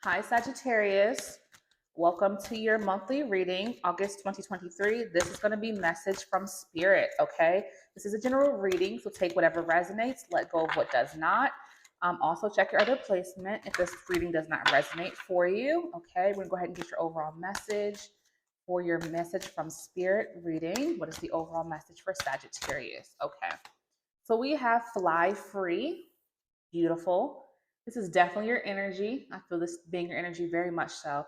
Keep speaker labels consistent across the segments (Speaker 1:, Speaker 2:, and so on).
Speaker 1: Hi, Sagittarius. Welcome to your monthly reading, August 2023. This is going to be message from spirit, okay? This is a general reading, so take whatever resonates, let go of what does not. Also, check your other placement if this reading does not resonate for you, okay? We're going to go ahead and get your overall message for your message from spirit reading. What is the overall message for Sagittarius? Okay, so we have fly free. Beautiful. This is definitely your energy. I feel this being your energy very much so.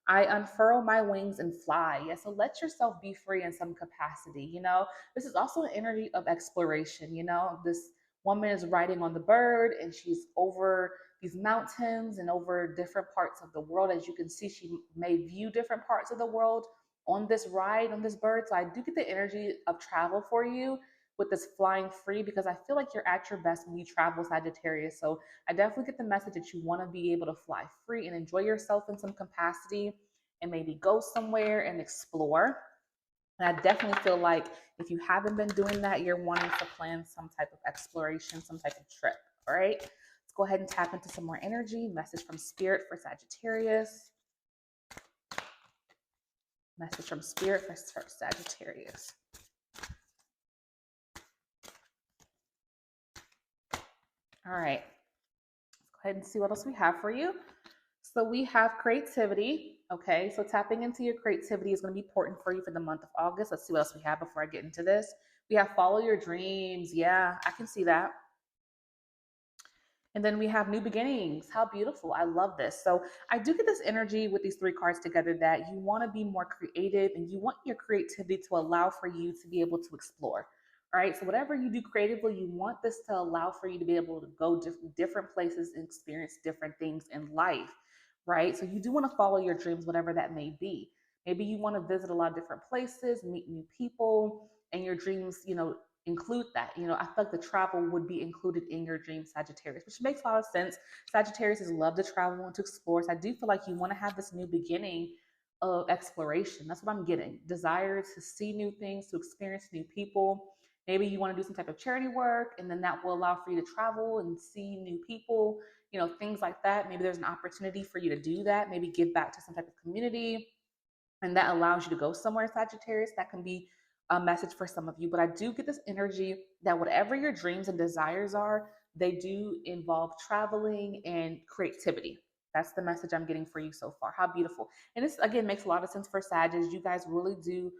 Speaker 1: I unfurl my wings and fly. Yeah, so let yourself be free in some capacity. This is also an energy of exploration. This woman is riding on the bird and she's over these mountains and over different parts of the world. As you can see, she may view different parts of the world on this ride on this bird. So I do get the energy of travel for you with this flying free because I feel like you're at your best when you travel, Sagittarius. So I definitely get the message that you want to be able to fly free and enjoy yourself in some capacity and maybe go somewhere and explore. And I definitely feel like if you haven't been doing that, you're wanting to plan some type of exploration, some type of trip. All right. Let's go ahead and tap into some more energy. Message from spirit for Sagittarius. Message from spirit for Sagittarius. All right. Let's go ahead and see what else we have for you. So we have creativity. Okay, so tapping into your creativity is going to be important for you for the month of August. Let's see what else we have before I get into this. We have follow your dreams. Yeah, I can see that. And then we have new beginnings. How beautiful. I love this. So I do get this energy with these three cards together that you want to be more creative and you want your creativity to allow for you to be able to explore. All right. So whatever you do creatively, you want this to allow for you to be able to go different places and experience different things in life. Right. So you do want to follow your dreams, whatever that may be. Maybe you want to visit a lot of different places, meet new people, and your dreams, include that. I feel like the travel would be included in your dream, Sagittarius, which makes a lot of sense. Sagittarius is love to travel and to explore. So I do feel like you want to have this new beginning of exploration. That's what I'm getting. Desire to see new things, to experience new people. Maybe you want to do some type of charity work, and then that will allow for you to travel and see new people, things like that. Maybe there's an opportunity for you to do that. Maybe give back to some type of community and that allows you to go somewhere, Sagittarius. That can be a message for some of you. But I do get this energy that whatever your dreams and desires are, they do involve traveling and creativity. That's the message I'm getting for you so far. How beautiful. And this, again, makes a lot of sense for Sagittarius. You guys really do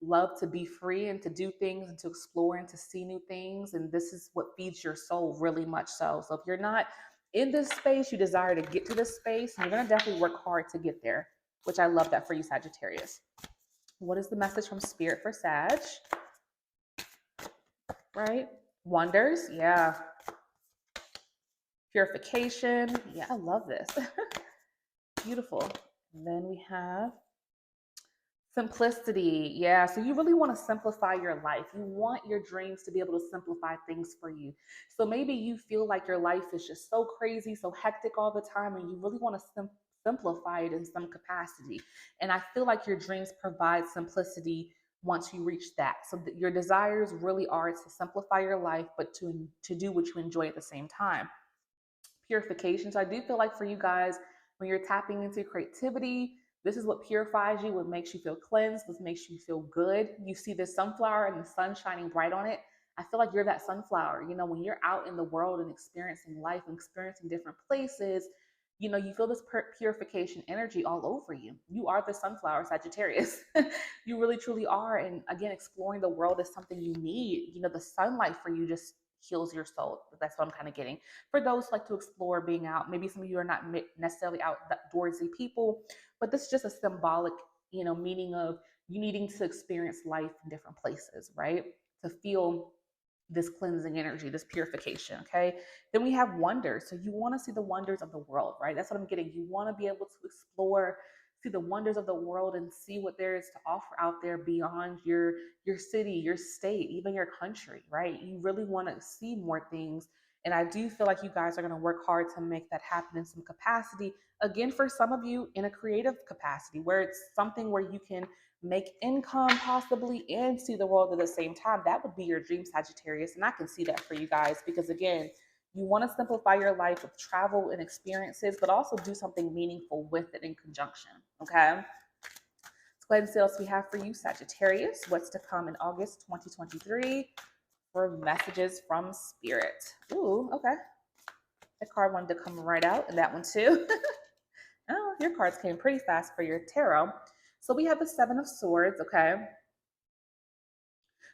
Speaker 1: love to be free and to do things and to explore and to see new things. And this is what feeds your soul really much so. So if you're not in this space, you desire to get to this space, and you're going to definitely work hard to get there, which I love that for you, Sagittarius. What is the message from spirit for Sag? Right? Wonders. Yeah. Purification. Yeah, I love this. Beautiful. And then we have simplicity. Yeah. So you really want to simplify your life. You want your dreams to be able to simplify things for you. So maybe you feel like your life is just so crazy, so hectic all the time, and you really want to simplify it in some capacity. And I feel like your dreams provide simplicity once you reach that. So your desires really are to simplify your life, but to do what you enjoy at the same time. Purification. So I do feel like for you guys, when you're tapping into creativity, this is what purifies you, what makes you feel cleansed, what makes you feel good. You see this sunflower and the sun shining bright on it. I feel like you're that sunflower. When you're out in the world and experiencing life and experiencing different places, you feel this purification energy all over you. You are the sunflower, Sagittarius. You really, truly are. And again, exploring the world is something you need. The sunlight for you just heals your soul. That's what I'm kind of getting. For those who like to explore being out, maybe some of you are not necessarily outdoorsy people, but this is just a symbolic, meaning of you needing to experience life in different places, right? To feel this cleansing energy, this purification. Okay. Then we have wonders. So you want to see the wonders of the world, right? That's what I'm getting. You want to be able to explore, see the wonders of the world and see what there is to offer out there beyond your city, your state, even your country, right? You really want to see more things. And I do feel like you guys are going to work hard to make that happen in some capacity. Again, for some of you in a creative capacity where it's something where you can make income possibly and see the world at the same time. That would be your dream, Sagittarius. And I can see that for you guys because, again,
Speaker 2: You want to simplify your life with travel and experiences, but also do something meaningful with it in conjunction. Okay. Let's go ahead and see what else we have for you, Sagittarius. What's to come in August 2023 for messages from Spirit? Ooh, okay. That card wanted to come right out, and that one too. Oh, your cards came pretty fast for your tarot. So we have the Seven of Swords, okay?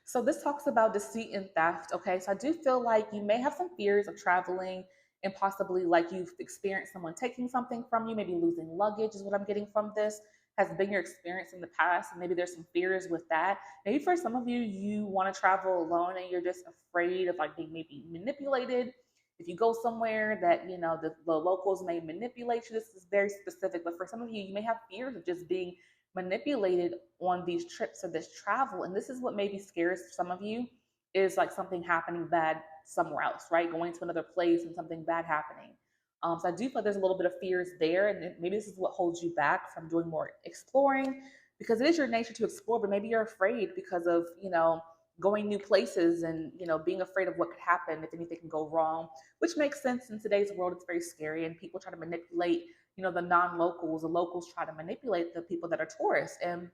Speaker 2: So this talks about deceit and theft. Okay. So I do feel like you may have some fears of traveling and possibly like you've experienced someone taking something from you, maybe losing luggage is what I'm getting from this. Has been your experience in the past, and maybe there's some fears with that. Maybe for some of you, you want to travel alone and you're just afraid of like being maybe manipulated. If you go somewhere that the locals may manipulate you, this is very specific. But for some of you, you may have fears of just being manipulated on these trips or this travel. And this is what maybe scares some of you, is like something happening bad somewhere else, right? Going to another place and something bad happening. So I do feel like there's a little bit of fears there, and maybe this is what holds you back from doing more exploring, because it is your nature to explore, but maybe you're afraid because of going new places and being afraid of what could happen if anything can go wrong, which makes sense in today's world. It's very scary, and people try to manipulate the non-locals. The locals try to manipulate the people that are tourists, and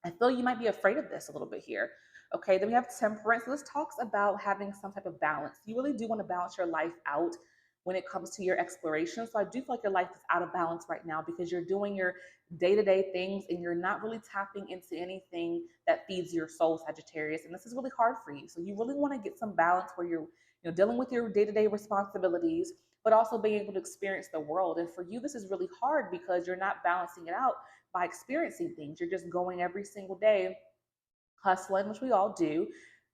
Speaker 2: I feel you might be afraid of this a little bit here. Okay, then we have temperance. So this talks about having some type of balance. You really do want to balance your life out when it comes to your exploration. So I do feel like your life is out of balance right now because you're doing your day-to-day things and you're not really tapping into anything that feeds your soul, Sagittarius. And this is really hard for you. So you really want to get some balance where you're dealing with your day-to-day responsibilities, but also being able to experience the world. And for you, this is really hard because you're not balancing it out by experiencing things. You're just going every single day hustling, which we all do,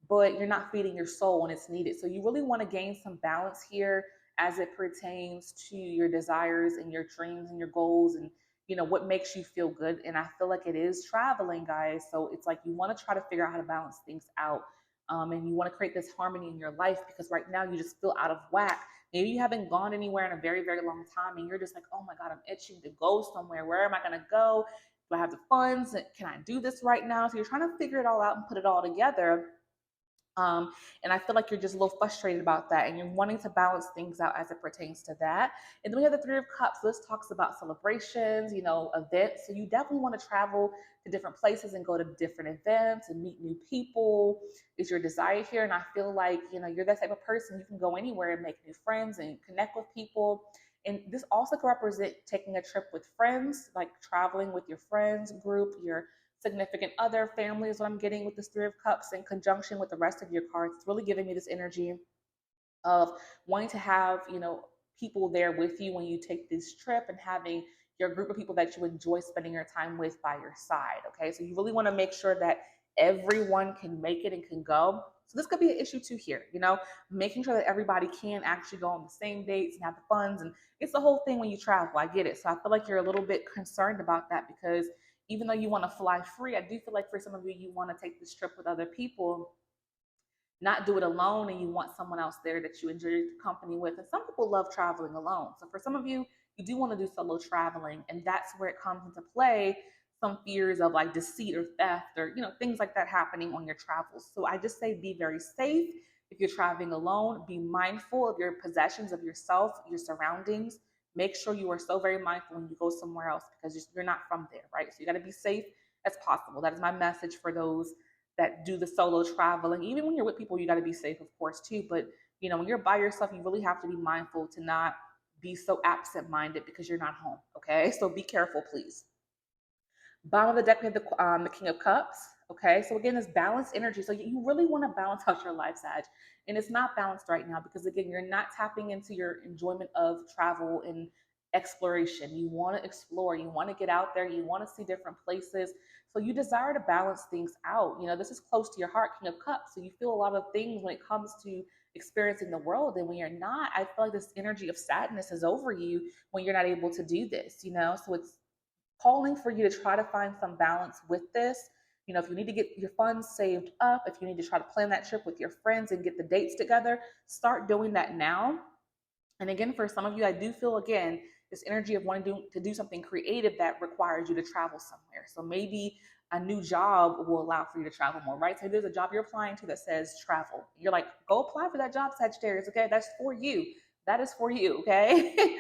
Speaker 2: but you're not feeding your soul when it's needed. So you really want to gain some balance here as it pertains to your desires and your dreams and your goals, and what makes you feel good. And I feel like it is traveling, guys. So it's like you want to try to figure out how to balance things out. And you want to create this harmony in your life, because right now you just feel out of whack. Maybe you haven't gone anywhere in a very, very long time and you're just like, oh my God, I'm itching to go somewhere. Where am I going to go? Do I have the funds? Can I do this right now? So you're trying to figure it all out and put it all together. And I feel like you're just a little frustrated about that, and you're wanting to balance things out as it pertains to that. And then we have the Three of Cups. So this talks about celebrations, events. So you definitely want to travel to different places and go to different events and meet new people. Is your desire here? And I feel like you're that type of person. You can go anywhere and make new friends and connect with people. And this also can represent taking a trip with friends, like traveling with your friends group, your significant other, family is what I'm getting with this Three of Cups in conjunction with the rest of your cards. It's really giving me this energy of wanting to have, people there with you when you take this trip, and having your group of people that you enjoy spending your time with by your side. Okay. So you really want to make sure that everyone can make it and can go. So this could be an issue too here, making sure that everybody can actually go on the same dates and have the funds. And it's the whole thing when you travel. I get it. So I feel like you're a little bit concerned about that, because even though you want to fly free, I do feel like for some of you, you want to take this trip with other people, not do it alone, and you want someone else there that you enjoy company with. And some people love traveling alone. So for some of you, you do want to do solo traveling, and that's where it comes into play. Some fears of like deceit or theft or things like that happening on your travels. So I just say be very safe. If you're traveling alone, be mindful of your possessions, of yourself, your surroundings. Make sure you are so very mindful when you go somewhere else, because you're not from there, right? So you got to be safe as possible. That is my message for those that do the solo traveling. Even when you're with people, you got to be safe, of course, too. But when you're by yourself, you really have to be mindful to not be so absent-minded because you're not home. Okay, so be careful, please. Bottom of the deck, we have the King of Cups. Okay, so again, it's balanced energy. So you really want to balance out your life, Sag. And it's not balanced right now because, again, you're not tapping into your enjoyment of travel and exploration. You want to explore, you want to get out there, you want to see different places. So you desire to balance things out. This is close to your heart, King of Cups. So you feel a lot of things when it comes to experiencing the world. And when you're not, I feel like this energy of sadness is over you when you're not able to do this. So it's calling for you to try to find some balance with this. If you need to get your funds saved up, if you need to try to plan that trip with your friends and get the dates together, start doing that now. And again, for some of you, I do feel, again, this energy of wanting to do something creative that requires you to travel somewhere. So maybe a new job will allow for you to travel more, right? So there's a job you're applying to that says travel. You're like, go apply for that job, Sagittarius, okay? That's for you. That is for you, okay?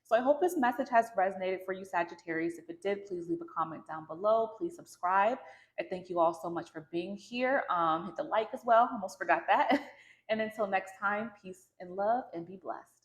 Speaker 2: So I hope this message has resonated for you, Sagittarius. If it did, please leave a comment down below. Please subscribe. I thank you all so much for being here. Hit the like as well. Almost forgot that. And until next time, peace and love, and be blessed.